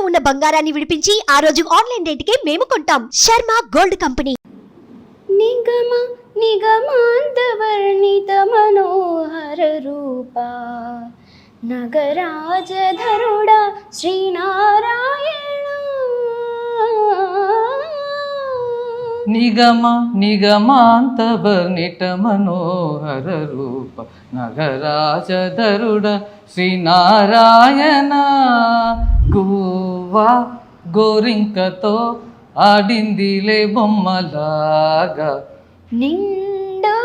ఉన్న బంగారాన్ని విడిపించి ఆ రోజు ఆన్లైన్ రేటుకే మేము కొంటాం. Sharma gold company. నిగమ నిగమాంతవర్ణిత మనోహర రూపా నగరాజధరుడా శ్రీనారాయణ. నిగమ నిగమాంతవర్ణిత మనోహర రూప నగరాజధరుడ శ్రీనారాయణ. గువ్వా గోరింకతో ఆడిందిలే బొమ్మలాగా, నిండు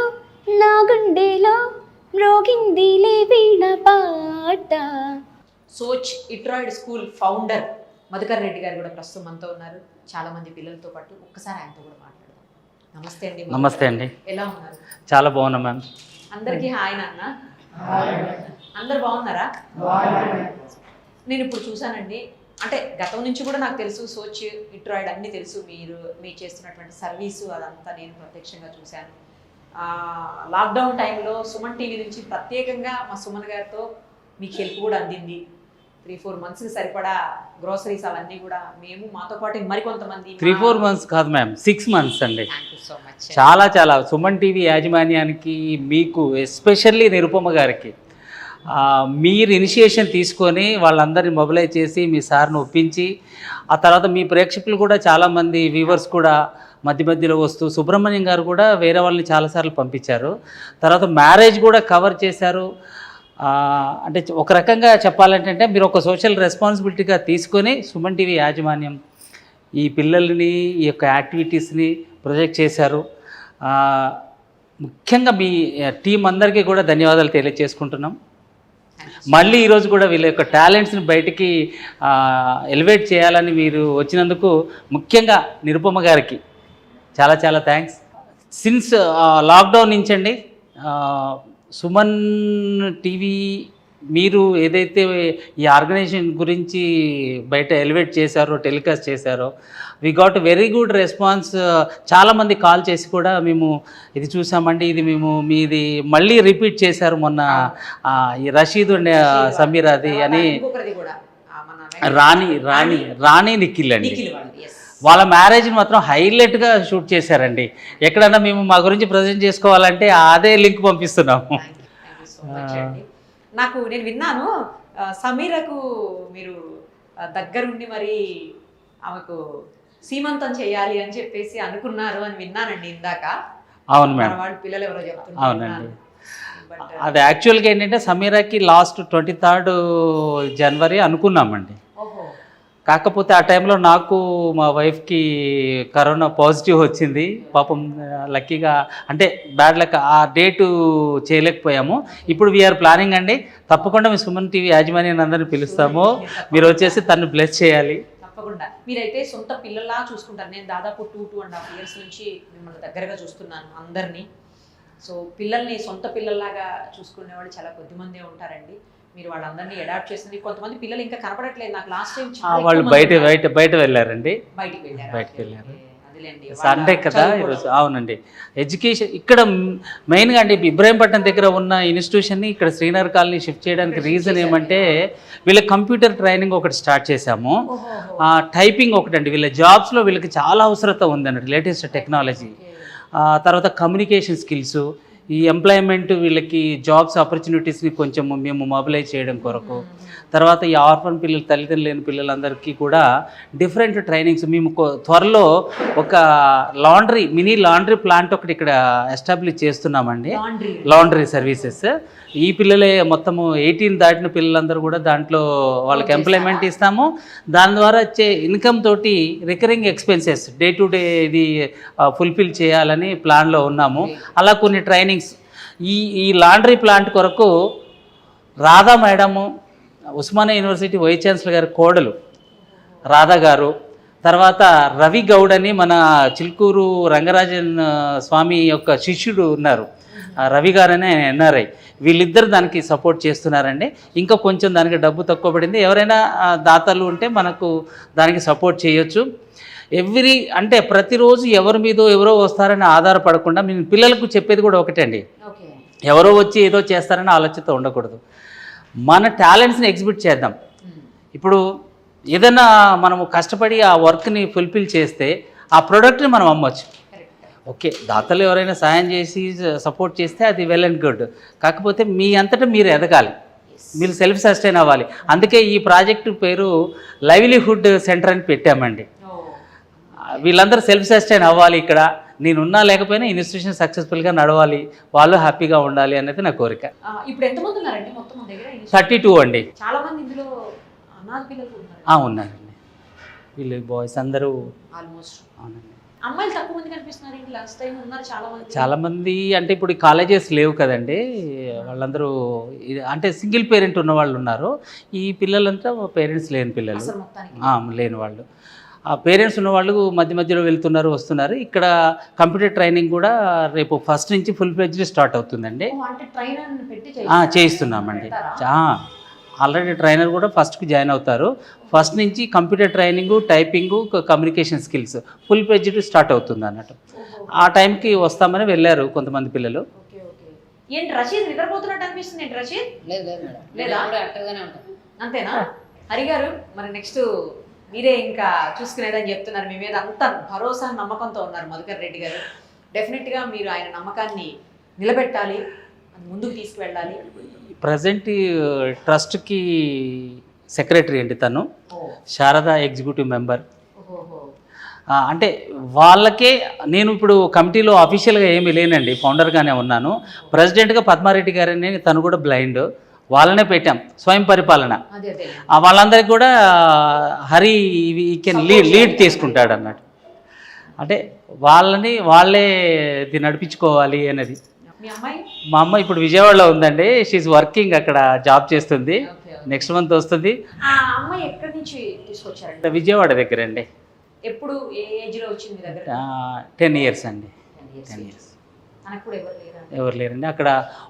నా గుండెలో మ్రోగిందిలే వీణ పాట. సోచ్ ఇట్రాయిడ్ స్కూల్ ఫౌండర్ మధుకర్ రెడ్డి గారు కూడా ప్రస్తుతం మనతో ఉన్నారు, చాలా మంది పిల్లలతో పాటు. ఒక్కసారి ఆయనతో కూడా మాట్లాడదాం. నమస్తే అండి. నమస్తే అండి. ఎలా ఉన్నారు? చాలా బాగున్నా మ్యామ్. అందరికీ హాయ్ నాన్న. అందరు బాగున్నారా? నేను ఇప్పుడు చూసానండి, అంటే గతం నుంచి కూడా నాకు తెలుసు, సోచ్ ఇట్రాయిడ్ అన్నీ తెలుసు, మీరు చేస్తున్నటువంటి సర్వీసు అదంతా నేను ప్రత్యక్షంగా చూశాను. లాక్డౌన్ టైంలో సుమన్ టీవీ నుంచి ప్రత్యేకంగా మా సుమన్ గారితో మీకు హెల్ప్ కూడా అందింది. 3-4 months సరిపడా గ్రోసరీస్ అవన్నీ కూడా మేము మాతో పాటు మరికొంతమంది. 3-4 months కాదు మ్యామ్, 6 months అండి. Thank you so much. చాలా సుమన్ టీవీ యాజమాన్యానికి, మీకు ఎస్పెషల్లీ నిరుపమ గారికి మీరు ఇనిషియేషన్ తీసుకొని వాళ్ళందరినీ మొబిలైజ్ చేసి మీ సార్ను ఒప్పించి, ఆ తర్వాత మీ ప్రేక్షకులు కూడా చాలామంది వ్యూవర్స్ కూడా మధ్యలో వస్తూ, సుబ్రహ్మణ్యం గారు కూడా వేరే వాళ్ళని చాలాసార్లు పంపించారు. తర్వాత మ్యారేజ్ కూడా కవర్ చేశారు. అంటే ఒక రకంగా చెప్పాలంటే మీరు ఒక సోషల్ రెస్పాన్సిబిలిటీగా తీసుకొని సుమన్ టీవీ యాజమాన్యం ఈ పిల్లల్ని, ఈ యొక్క యాక్టివిటీస్ని ప్రొజెక్ట్ చేశారు. ముఖ్యంగా మీ టీం అందరికీ కూడా ధన్యవాదాలు తెలియజేసుకుంటున్నాం. మళ్ళీ ఈరోజు కూడా వీళ్ళ యొక్క టాలెంట్స్ని బయటికి ఎలివేట్ చేయాలని మీరు వచ్చినందుకు ముఖ్యంగా నిరుపమ గారికి చాలా థ్యాంక్స్. సిన్స్ లాక్డౌన్ నుంచి అండి సుమన్ టీవీ మీరు ఏదైతే ఈ ఆర్గనైజేషన్ గురించి బయట ఎలివేట్ చేశారో, టెలికాస్ట్ చేశారో, we got very good response. చాలామంది కాల్ చేసి కూడా మేము ఇది చూసామండి, ఇది మేము మీది మళ్ళీ రిపీట్ చేశారు మొన్న ఈ రషీద్ ఉండే సమీరాది అని, రాణి నిఖిల్ అండి. వాళ్ళ మ్యారేజ్ని మాత్రం హైలైట్గా షూట్ చేశారండి. ఎక్కడన్నా మేము మా గురించి ప్రజెంట్ చేసుకోవాలంటే అదే లింక్ పంపిస్తున్నాము. నాకు నేను విన్నాను, సమీరకు మీరు దగ్గరుండి మరి ఆమెకు సీమంతం చేయాలి అని చెప్పేసి అనుకున్నారు అని విన్నానండి ఇందాక. అవును మేడం. వాళ్ళ పిల్లలు ఎవరో చెప్తున్నారు. అవునండి. అది యాక్చువల్గా ఏంటంటే సమీరాకి లాస్ట్ 23rd January అనుకున్నామండి. కాకపోతే ఆ టైంలో నాకు మా వైఫ్కి కరోనా పాజిటివ్ వచ్చింది. పాపం లక్కీగా, అంటే బ్యాడ్ లక్, ఆ డేటు చేయలేకపోయాము. ఇప్పుడు వీఆర్ ప్లానింగ్ అండి, తప్పకుండా మీ సుమన్ టీవీ యాజమాన్యాన్ని అందరినీ పిలుస్తాము, మీరు వచ్చేసి తను బ్లెస్ చేయాలి. తప్పకుండా. మీరైతే సొంత పిల్లల్లా చూసుకుంటారు. నేను దాదాపు 2.5 years నుంచి మిమ్మల్ని దగ్గరగా చూస్తున్నాను అందరినీ. సో పిల్లల్ని సొంత పిల్లల్లాగా చూసుకునేవాళ్ళు చాలా కొద్దిమందే ఉంటారండి. మీరు వాళ్ళందరినీ అడాప్ట్ చేసింది. కొంతమంది పిల్లలు ఇంకా కనపడట్లేదు నాకు. లాస్ట్ టైం వాళ్ళు బయట వెళ్ళారండి. బయటికి వెళ్ళారు. సండే కదా ఈరోజు. అవునండి. ఎడ్యుకేషన్ ఇక్కడ మెయిన్గా అండి ఇబ్రాహీంపట్నం దగ్గర ఉన్న ఇన్స్టిట్యూషన్ని ఇక్కడ శ్రీనగర్ కాలనీ షిఫ్ట్ చేయడానికి రీజన్ ఏమంటే, వీళ్ళ కంప్యూటర్ ట్రైనింగ్ ఒకటి స్టార్ట్ చేశాము, టైపింగ్ ఒకటి అండి. వీళ్ళ జాబ్స్లో వీళ్ళకి చాలా అవసరత ఉందండి, లేటెస్ట్ టెక్నాలజీ. తర్వాత కమ్యూనికేషన్ స్కిల్స్, ఈ ఎంప్లాయ్మెంట్, వీళ్ళకి జాబ్స్ ఆపర్చునిటీస్ని కొంచెం మేము మొబిలైజ్ చేయడం కొరకు. తర్వాత ఈ ఆర్ఫన్ పిల్లలు, తల్లిదండ్రులు లేని పిల్లలందరికీ కూడా డిఫరెంట్ ట్రైనింగ్స్. మేము త్వరలో ఒక మినీ లాండ్రీ ప్లాంట్ ఒకటి ఇక్కడ ఎస్టాబ్లిష్ చేస్తున్నామండి. Laundry services. ఈ పిల్లలే మొత్తము 18 దాటిన పిల్లలందరూ కూడా దాంట్లో వాళ్ళకి ఎంప్లాయ్మెంట్ ఇస్తాము. దాని ద్వారా వచ్చే ఇన్కమ్ తోటి recurring expenses day to day ఇది ఫుల్ఫిల్ చేయాలని ప్లాన్లో ఉన్నాము. అలా కొన్ని ట్రైనింగ్స్. ఈ లాండ్రీ ప్లాంట్ కొరకు Radha madam, Osmania university vice chancellor గారి కోడలు రాధా గారు, తర్వాత రవి గౌడ్ అని మన చిలుకూరు రంగరాజన్ స్వామి యొక్క శిష్యుడు ఉన్నారు, రవి గారు అనే ఎన్ఆర్ఐ. వీళ్ళిద్దరు దానికి సపోర్ట్ చేస్తున్నారండి. ఇంకా కొంచెం దానికి డబ్బు తక్కువ పడింది. ఎవరైనా దాతలు ఉంటే మనకు దానికి సపోర్ట్ చేయొచ్చు. అంటే ప్రతిరోజు ఎవరి మీదో ఎవరో వస్తారని ఆధారపడకుండా మీ పిల్లలకు చెప్పేది కూడా ఒకటే అండి, ఎవరో వచ్చి ఏదో చేస్తారని ఆలోచనతో ఉండకూడదు. మన టాలెంట్స్ని ఎగ్జిబిట్ చేద్దాం. ఇప్పుడు ఏదైనా మనము కష్టపడి ఆ వర్క్ని ఫుల్ఫిల్ చేస్తే ఆ ప్రోడక్ట్ని మనం అమ్మొచ్చు. ఓకే, దాతలు ఎవరైనా సాయం చేసి సపోర్ట్ చేస్తే అది వెల్ అండ్ గుడ్. కాకపోతే మీ అంతటా మీరు ఎదగాలి, మీరు సెల్ఫ్ సస్టైన్ అవ్వాలి. అందుకే ఈ ప్రాజెక్టు పేరు లైవ్లీహుడ్ సెంటర్ అని పెట్టామండి. వీళ్ళందరూ సెల్ఫ్ సస్టైన్ అవ్వాలి, ఇక్కడ నేనున్నా లేకపోయినా ఇన్స్టిట్యూషన్ సక్సెస్ఫుల్గా నడవాలి, వాళ్ళు హ్యాపీగా ఉండాలి అనేది నా కోరిక. ఇప్పుడు ఎంతమంది ఉన్నారండి మొత్తం మన దగ్గర? 32 అండి. చాలా మంది ఇందులో అనాథ పిల్లలు ఉన్నారు. ఉన్నారండి, వీళ్ళు బాయ్స్ అందరూ ఆల్మోస్ట్. అవునండి. అమ్మాయిలు తక్కువ మంది కనిపిస్తున్నారు ఏంటి? లాస్ట్ టైం ఉన్నారు చాలా మంది. అంటే ఇప్పుడు కాలేజెస్ లేవు కదండి, వాళ్ళందరూ అంటే సింగిల్ పేరెంట్ ఉన్న వాళ్ళు ఉన్నారు. ఈ పిల్లలంతా పేరెంట్స్ లేని పిల్లలు, లేని వాళ్ళు. ఆ పేరెంట్స్ ఉన్న వాళ్ళు మధ్య మధ్యలో వెళ్తున్నారు, వస్తున్నారు. ఇక్కడ కంప్యూటర్ ట్రైనింగ్ కూడా రేపు 1st నుంచి ఫుల్ ఫ్లెడ్జ్డ్ స్టార్ట్ అవుతుందండి. చేయిస్తున్నామండి. ఆల్రెడీ ట్రైనర్ కూడా 1st జాయిన్ అవుతారు. 1st నుంచి computer training, typing, communication skills full fledged start అవుతుంది అన్నట్టు. ఆ టైంకి వస్తామని వెళ్ళారు కొంతమంది పిల్లలు. ఏంటి రషీద్ నిద్రపోతున్నట్టు అనిపిస్తుంది ఏంటి రషీద్? లేదా అంతేనా? హరి గారు, మరి నెక్స్ట్ మీరే ఇంకా చూసుకునేదని చెప్తున్నారు. మీ మీద అంత భరోసా నమ్మకంతో ఉన్నారు మధుకర్ రెడ్డి గారు. డెఫినెట్గా మీరు ఆయన నమ్మకాన్ని నిలబెట్టాలి, ముందుకు తీసుకువెళ్ళాలి. ప్రజెంట్ ట్రస్ట్కి సెక్రటరీ అండి తను, శారదా ఎగ్జిక్యూటివ్ మెంబర్. అంటే వాళ్ళకే నేను ఇప్పుడు కమిటీలో అఫీషియల్గా ఏమీ లేనండి, ఫౌండర్గానే ఉన్నాను. ప్రెసిడెంట్గా పద్మారెడ్డి గారని, తను కూడా బ్లైండ్, వాళ్ళనే పెట్టాం. స్వయం పరిపాలన వాళ్ళందరికీ కూడా హరి కెన్ లీడ్ తీసుకుంటాడు అన్నట్టు. అంటే వాళ్ళే ఇది నడిపించుకోవాలి అనేది. మా అమ్మ ఇప్పుడు విజయవాడలో ఉందండి, షీఈ్ వర్కింగ్, అక్కడ జాబ్ చేస్తుంది. నెక్స్ట్ మంత్ వస్తుంది. అమ్మాయి ఎక్కడి నుంచి తీసుకొచ్చారండి? విజయవాడ దగ్గర అండి. ఎప్పుడు ఏ ఏజ్లో వచ్చింది దగ్గర? 10 years అండి. 10 years. ఎవరు లేరండి. అక్కడ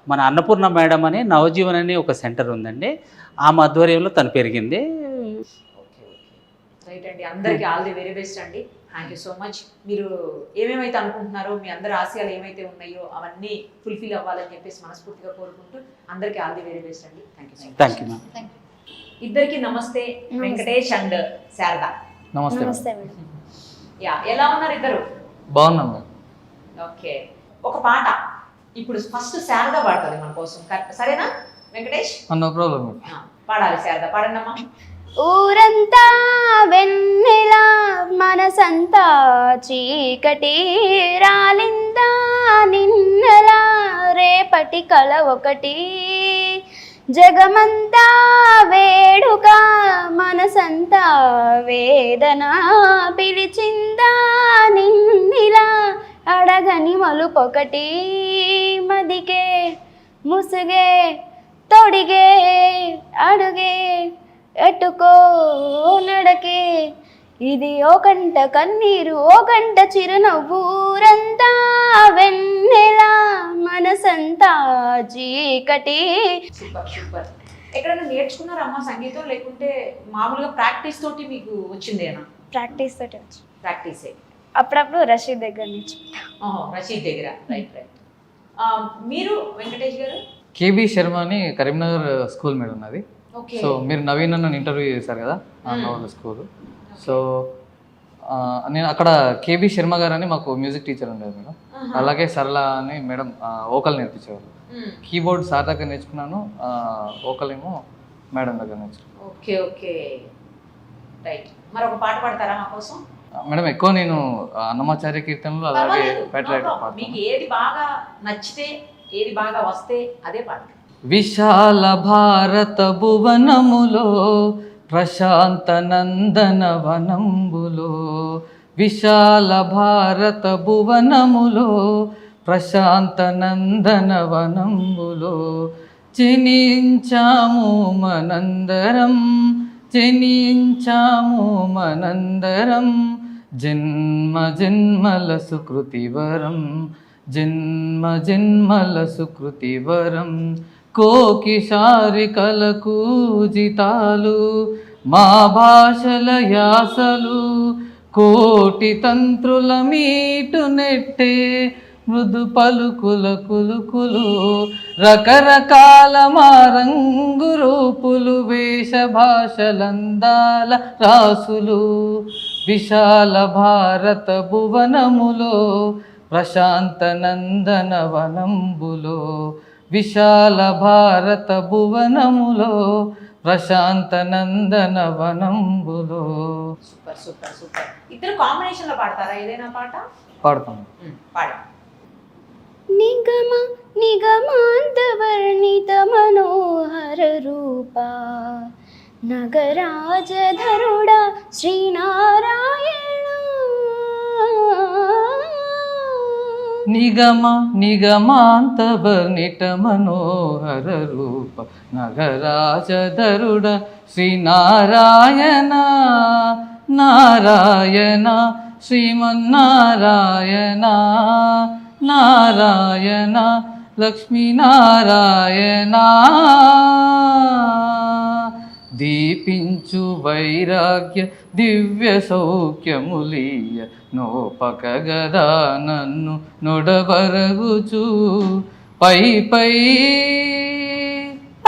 మన అన్నపూర్ణ మేడం అని నవజీవన్ అని ఒక సెంటర్ ఉందండి, ఆమె ఆధ్వర్యంలో తను పెరిగింది. రైట్ అండి, అందరికీ ఆల్ ది వెరీ బెస్ట్ అండి. Thank you so much. మీరు ఏమేమైతే అనుకుంటున్నారో, మీ అందరి ఆశయాలు ఏమైతే ఉన్నాయో అవన్నీ ఫుల్ఫిల్ అవ్వాలని చెప్పేసి మనస్ఫూర్తిగా కోరుకుంటూ అందరికీ ఆల్ ది వెరీ బెస్ట్ అండి. Thank you so much. Thank you ma'am. ఇద్దరికి నమస్తే. వెంకటేష్ అండ్ శారద. నమస్తే. యా, ఎలా ఉన్నారు ఇద్దరు? బాగున్నాం. ఓకే, ఒక పాట ఇప్పుడు ఫస్ట్ శారద పాడుతుంది మన కోసం, సరేనా వెంకటేష్? No problem. పాడాలి శారద, పాడండమ్మా. ఊరంతా వెన్నెల మనసంతా చీకటి రాలిందా నిన్నలా రేపటి కల ఒకటి జగమంతా వేడుక మనసంతా వేదన పిలిచిందా నిన్నిలా అడగని మలుపొకటి మదికే ముసుగే తొడిగే అడుగే ఎట్టుకో నడకే ఇది ఓ కంట కన్నీరు ఓ కంట చిరునవ్వు ఊరంతా వెన్నెల మనసంతా చీకటి. Super super. ఎక్కడైనా నేర్చుకున్నారా అమ్మ సంగీతం, లేకుంటే మామూలుగా ప్రాక్టీస్ తోటి మీకు వచ్చిందేనా? ప్రాక్టీస్ తోటి వచ్చి ప్రాక్టీసే. అప్పుడప్పుడు రషీద్ దగ్గర నుంచి. రషీద్ దగ్గర. Right right. మీరు వెంకటేష్ గారు? కేబీ శర్మ అని కరీంనగర్ స్కూల్ మేడం ఉన్నది. సో మీరు నవీన్ నన్ను ఇంటర్వ్యూ చేశారు కదా వాళ్ళ స్కూల్. సో నేను అక్కడ కేబీ శర్మ గారు అని మాకు మ్యూజిక్ టీచర్ ఉండేది మేడం. అలాగే సరళ అని మేడం వోకల్ నేర్పించేవాళ్ళు. కీబోర్డ్ సార్ దగ్గర నేర్చుకున్నాను, వోకల్ ఏమో మేడం దగ్గర నేర్చుకున్నాను. Okay okay right. మరి ఒక పాట పాడతారా మా కోసం? మేడం ఎక్కువ నేను అన్నమాచార్య కీర్తనలు అలాగే ప్యాట్రియాటిక్ పాట. మీకు ఏది బాగా నచ్చితే, ఏది బాగా వస్తే అదే పాట. విశాల భారత భువనములో ప్రశాంత నందన వనంబులో విశాల భారత భువనములో ప్రశాంత నందన వనంబులో జనించాము మనందరం జనించాము మనందరం జన్మ జన్మల సుకృతివరం జన్మ జన్మల సుకృతివరం కోకిశారికల కూజితాలు మా భాషల యాసలు కోటి తంత్రుల మీటు నెట్టే మృదు పలుకుల కులుకులు రకరకాల మారంగు రూపులు వేష భాషలందాల రాసులు విశాల భారత భువనములో ప్రశాంత నందన వనంబులో విశాల భారత భువనములో ప్రశాంత నందన వనంబులో. Super super super. ఇద్దరు కాంబినేషన్ లో పాడతారా ఏదైనా పాట? పాడతాం. పాడ. నిగమ నిగమాంత వర్ణిత మనోహర రూపా నగరాజధరుడా శ్రీనారాయణ. నిగమ నిగమాంత వర్ణిత మనోహర రూప నగరాజధరుడ శ్రీనారాయణ నారాయణ శ్రీమన్నారాయణ నారాయణ లక్ష్మీనారాయణ. దీపించు వైరాగ్య దివ్య సౌఖ్యములీయ నోపకగదా నన్ను నొడబరగుచు పై పై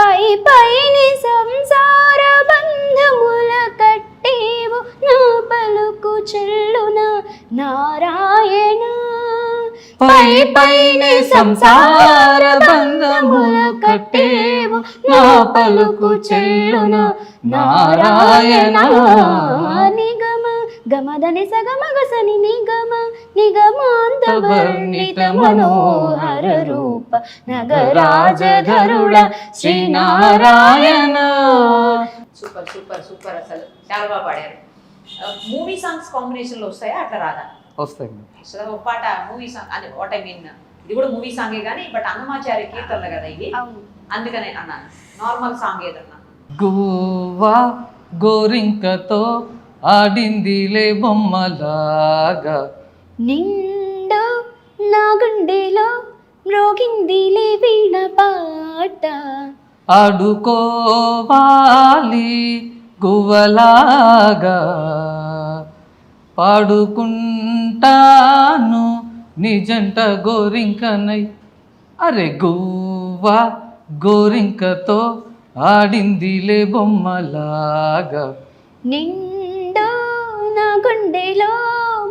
పై పైని సంసార బంధముల కట్టేవు నా పలుకు చెల్లున నారాయణ. పై పైని సంసార బంధముల కట్టేవు నా పలుకు చెల్లున నారాయణ. నిగమ గమదని సగమగసని నిగమ నిగమాంత వర్ణిత మనోహర రూప నగరాజధరుడ శ్రీనారాయణ. Super super super. అసలు చాలా బాగా పాడారు. మూవీ సాంగ్స్ కాంబినేషన్ లో వస్తాయా అట్లా రాదా? వస్తాయి. సో ఒక పాట మూవీ సాంగ్ అని వాట్ ఐ మీన్ ఇది కూడా మూవీ సాంగే కానీ బట్ అన్నమాచార్య కీర్తనలు కదా ఇవి, అందుకనే అన్నాను. నార్మల్ సాంగ్ ఏదన్నా. గువ్వా గోరింకతో ఆడిందిలే బొమ్మలాగా నిండు నా గుండెలో మ్రోగిందిలే వీణ పాట ఆడుకోవాలి గువ్వలాగా పాడుకుంటాను నిజంట గోరింకనై. అరే గువ్వా గోరింకతో ఆడిందిలే బొమ్మలాగా నిండు నా గుండెలో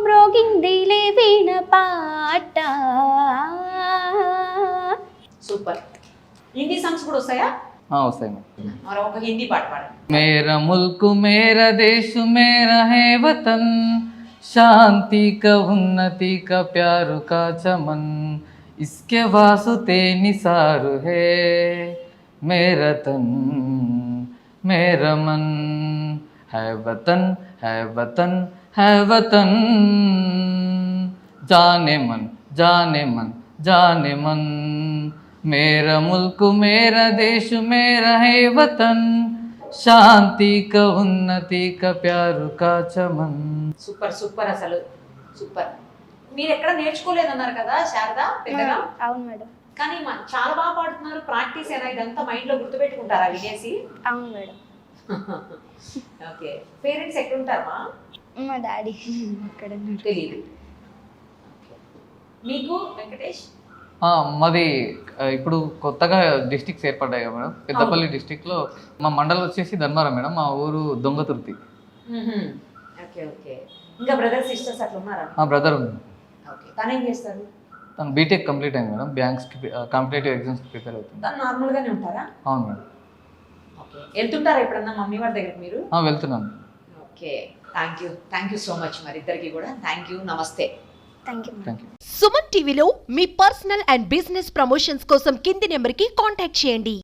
మ్రోగిందిలే వీణ పాట. సూపర్. హిందీ సాంగ్స్ కూడా వస్తాయా? వస్తాయి. మరి ఒక హిందీ పాట పాడండి. मेरा मुल्क मेरा देश मेरा है वतन शांति का उन्नति का प्यार का चमन इसके वास्ते निसार है मेरा तन मेरा मन है वतन है वतन है वतन जाने मन जाने मन जाने मन मेरा मुल्क मेरा देश मेरा है वतन శాంతి కా ఉన్నతి కా ప్యారు కా చమన్. Super super. అసలు సూపర్. మీరు ఎక్కడ నేర్చుకోలేదన్నారు కదా శారద పెద్దగా? అవును మేడం. కానీ చాలా బాగా పాడుతున్నారు. ప్రాక్టీస్ అయినా ఇదంతా మైండ్ లో గుర్తుపెట్టుకుంటారా వినేసి? అవును మేడం. ఓకే. పేరెంట్స్ ఎక్కడుంటారమ్మా? మా డాడీ అక్కడ తెలియదు. మీకు వెంకటేష్? మాది ఇప్పుడు కొత్తగా డిస్ట్రిక్ట్స్ ఏర్పడ్డాయి కదా మేడం. పెద్దపల్లి డిస్ట్రిక్ట్లో మా మండలం వచ్చేసి ధర్మారం మేడం, మా ఊరు దొంగతుర్తి. Okay okay. ఇంకా బ్రదర్స్ సిస్టర్స్ అట్లా ఉన్నారా? బ్రదర్ ఉంది. ఓకే. తను ఏం చేస్తారు? తను బీటెక్ కంప్లీట్ అయింది మేడం. బ్యాంక్స్కి కాంపిటేటివ్ ఎగ్జామ్స్కి ప్రిపేర్ అవుతుంది. తను నార్మల్గానే ఉంటారా? అవును మేడం. ఓకే. వెళ్తుంటారా ఎప్పుడన్నా మమ్మీ వాళ్ళ దగ్గరికి మీరు? వెళ్తున్నాను. Okay. Thank you so much మరి ఇద్దరికి కూడా. Thank you. నమస్తే. Thank you. సుమన్ టీవీలో మీ పర్సనల్ అండ్ బిజినెస్ ప్రమోషన్స్ కోసం కింది నెంబర్కి కాంటాక్ట్ చేయండి.